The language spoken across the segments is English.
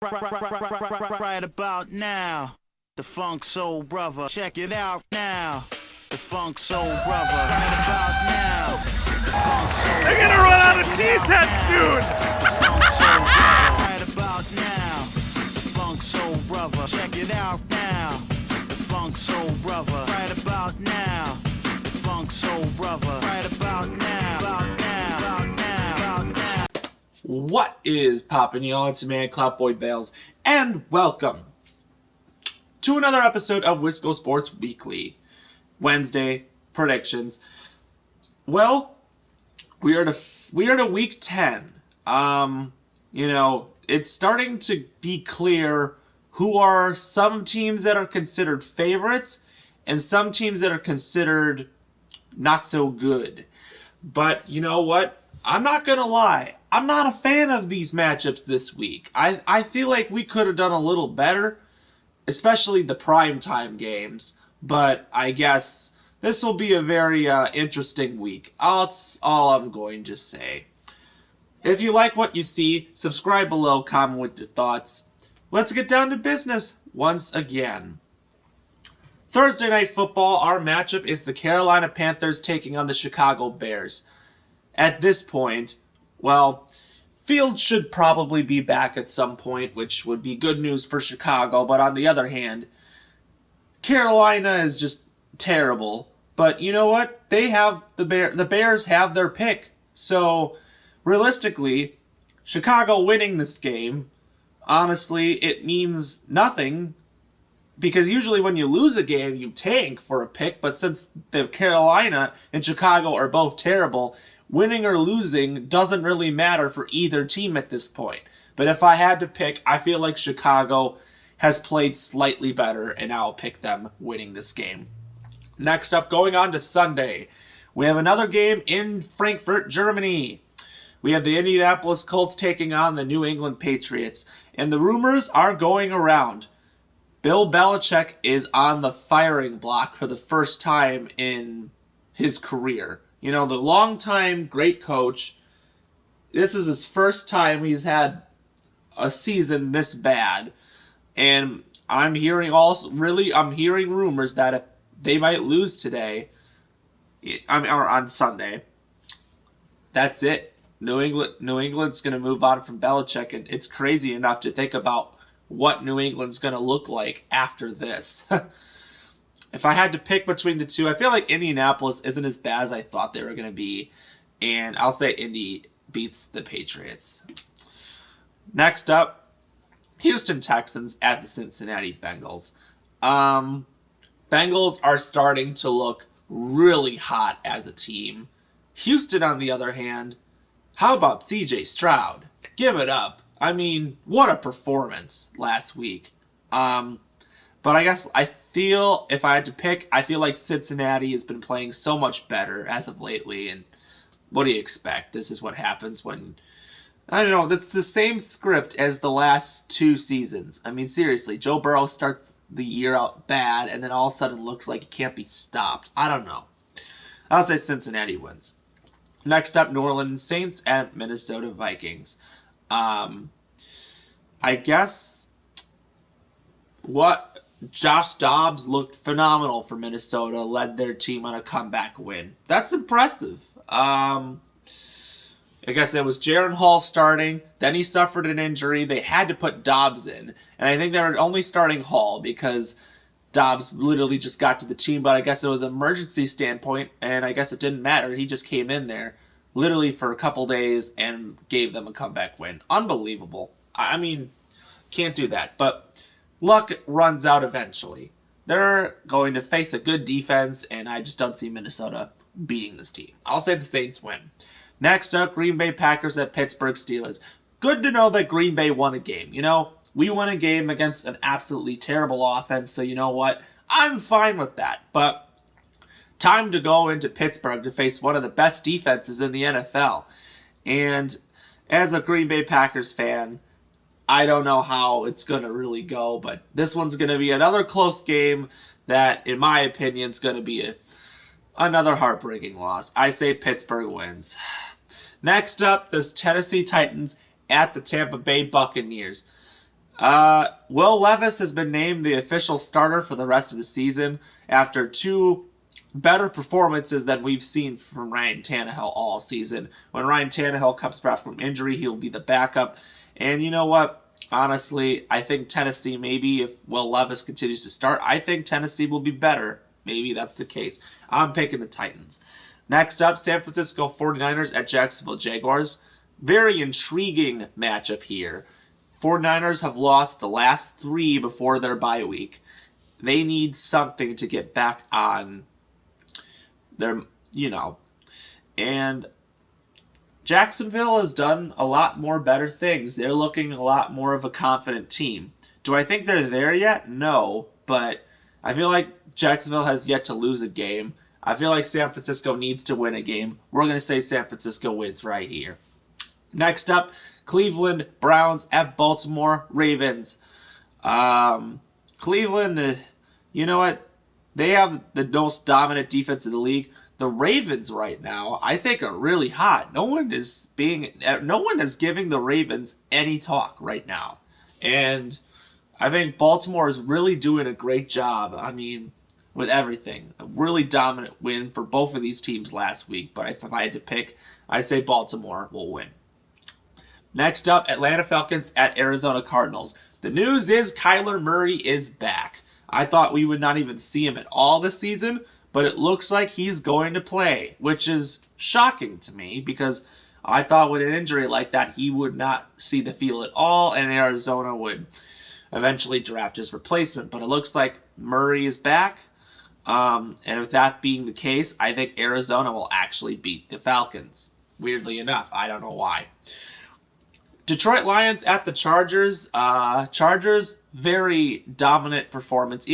Right about now, the Funk Soul Brother. Check it out now. The Funk Soul Brother. Right about now, the Funk Soul Brother. They're gonna run out of cheeseheads soon. The Funk Soul Brother. Right about now, the Funk Soul Brother. Check it out now. The Funk Soul Brother. Right about now, the Funk Soul Brother. Right about now. About now. About now. About now. What is poppin', y'all? It's your man, Cloutboy Bales, and welcome to another episode of Wisco Sports Weekly. Wednesday predictions. Well, we are to week 10. It's starting to be clear who are some teams that are considered favorites and some teams that are considered not so good. But you know what? I'm not gonna lie. I'm not a fan of these matchups this week. I feel like we could have done a little better, especially the primetime games. But I guess this will be a very interesting week. That's all I'm going to say. If you like what you see, subscribe below, comment with your thoughts. Let's get down to business once again. Thursday Night Football, our matchup is the Carolina Panthers taking on the Chicago Bears. At this point, well, Fields should probably be back at some point, which would be good news for Chicago. But on the other hand, Carolina is just terrible. But you know what? They have the Bears have their pick. So realistically, Chicago winning this game, honestly, it means nothing. Because usually when you lose a game, you tank for a pick. But since the Carolina and Chicago are both terrible, winning or losing doesn't really matter for either team at this point. But if I had to pick, I feel like Chicago has played slightly better, and I'll pick them winning this game. Next up, going on to Sunday, we have another game in Frankfurt, Germany. We have the Indianapolis Colts taking on the New England Patriots. And the rumors are going around. Bill Belichick is on the firing block for the first time in his career. You know, the longtime great coach, this is his first time he's had a season this bad. And I'm hearing rumors that if they might lose today, or on Sunday, that's it. New England's going to move on from Belichick, and it's crazy enough to think about what New England's going to look like after this. If I had to pick between the two, I feel like Indianapolis isn't as bad as I thought they were going to be, and I'll say Indy beats the Patriots. Next up, Houston Texans at the Cincinnati Bengals. Bengals are starting to look really hot as a team. Houston, on the other hand, how about CJ Stroud? Give it up. I mean, what a performance last week. But I guess if I had to pick, I feel like Cincinnati has been playing so much better as of lately. And what do you expect? This is what happens when, I don't know, that's the same script as the last two seasons. I mean, seriously, Joe Burrow starts the year out bad and then all of a sudden looks like he can't be stopped. I don't know. I'll say Cincinnati wins. Next up, New Orleans Saints at Minnesota Vikings. I guess Josh Dobbs looked phenomenal for Minnesota, led their team on a comeback win. That's impressive. I guess it was Jaron Hall starting, then he suffered an injury. They had to put Dobbs in, and I think they were only starting Hall because Dobbs literally just got to the team, but I guess it was an emergency standpoint, and I guess it didn't matter. He just came in there literally for a couple days and gave them a comeback win. Unbelievable. I mean, can't do that, but luck runs out eventually. They're going to face a good defense, and I just don't see Minnesota beating this team. I'll say the Saints win. Next up, Green Bay Packers at Pittsburgh Steelers. Good to know that Green Bay won a game. You know, we won a game against an absolutely terrible offense, so you know what? I'm fine with that. But time to go into Pittsburgh to face one of the best defenses in the NFL. And as a Green Bay Packers fan, I don't know how it's going to really go, but this one's going to be another close game that, in my opinion, is going to be another heartbreaking loss. I say Pittsburgh wins. Next up, this Tennessee Titans at the Tampa Bay Buccaneers. Will Levis has been named the official starter for the rest of the season after 2 better performances than we've seen from Ryan Tannehill all season. When Ryan Tannehill comes back from injury, he'll be the backup. And you know what? Honestly, I think Tennessee, maybe if Will Levis continues to start, I think Tennessee will be better. Maybe that's the case. I'm picking the Titans. Next up, San Francisco 49ers at Jacksonville Jaguars. Very intriguing matchup here. 49ers have lost the last 3 before their bye week. They need something to get back on their, and Jacksonville has done a lot more better things. They're looking a lot more of a confident team. Do I think they're there yet? No, but I feel like Jacksonville has yet to lose a game. I feel like San Francisco needs to win a game. We're going to say San Francisco wins right here. Next up, Cleveland Browns at Baltimore Ravens. Cleveland, you know what? They have the most dominant defense in the league. The Ravens right now, I think, are really hot. No one is giving the Ravens any talk right now. And I think Baltimore is really doing a great job. I mean, with everything. A really dominant win for both of these teams last week. But if I had to pick, I say Baltimore will win. Next up, Atlanta Falcons at Arizona Cardinals. The news is Kyler Murray is back. I thought we would not even see him at all this season, but it looks like he's going to play, which is shocking to me because I thought with an injury like that, he would not see the field at all, and Arizona would eventually draft his replacement. But it looks like Murray is back, and with that being the case, I think Arizona will actually beat the Falcons. Weirdly enough, I don't know why. Detroit Lions at the Chargers. Chargers, very dominant performance.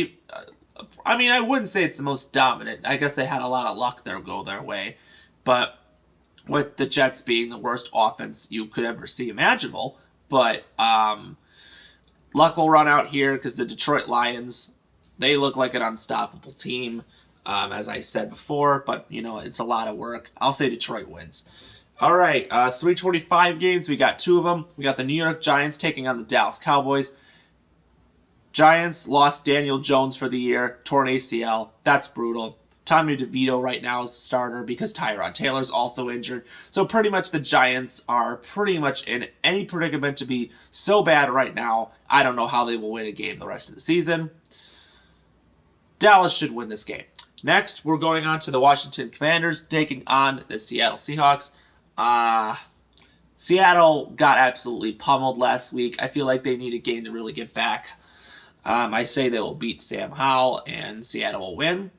I mean, I wouldn't say it's the most dominant. I guess they had a lot of luck there go their way. But with the Jets being the worst offense you could ever see imaginable. But luck will run out here because the Detroit Lions, they look like an unstoppable team, as I said before. But, it's a lot of work. I'll say Detroit wins. All right, 325 games. We got 2 of them. We got the New York Giants taking on the Dallas Cowboys. Giants lost Daniel Jones for the year, torn ACL. That's brutal. Tommy DeVito right now is the starter because Tyrod Taylor's also injured. So pretty much the Giants are pretty much in any predicament to be so bad right now. I don't know how they will win a game the rest of the season. Dallas should win this game. Next, we're going on to the Washington Commanders taking on the Seattle Seahawks. Seattle got absolutely pummeled last week. I feel like they need a game to really get back. I say they will beat Sam Howell and Seattle will win.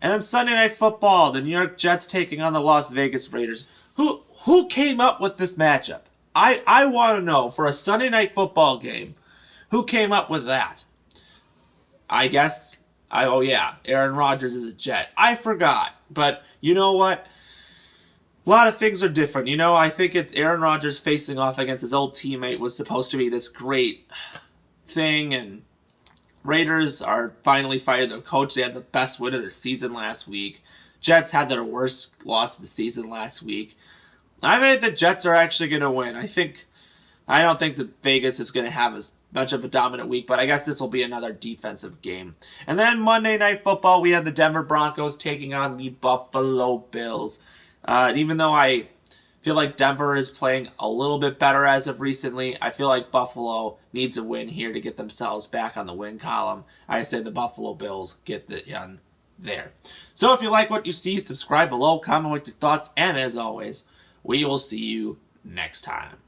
And then Sunday Night Football, the New York Jets taking on the Las Vegas Raiders. Who came up with this matchup? I want to know, for a Sunday Night Football game, who came up with that? I guess, Aaron Rodgers is a Jet. I forgot, but you know what? A lot of things are different. I think it's Aaron Rodgers facing off against his old teammate was supposed to be this great thing, and Raiders are finally fired their coach. They had the best win of their season last week. Jets had their worst loss of the season last week. I think the Jets are actually going to win. I don't think that Vegas is going to have as much of a dominant week, but I guess this will be another defensive game. And then Monday Night Football, we had the Denver Broncos taking on the Buffalo Bills. Even though I feel like Denver is playing a little bit better as of recently, I feel like Buffalo needs a win here to get themselves back on the win column. I say the Buffalo Bills get the done there. So if you like what you see, subscribe below, comment with your thoughts, and as always, we will see you next time.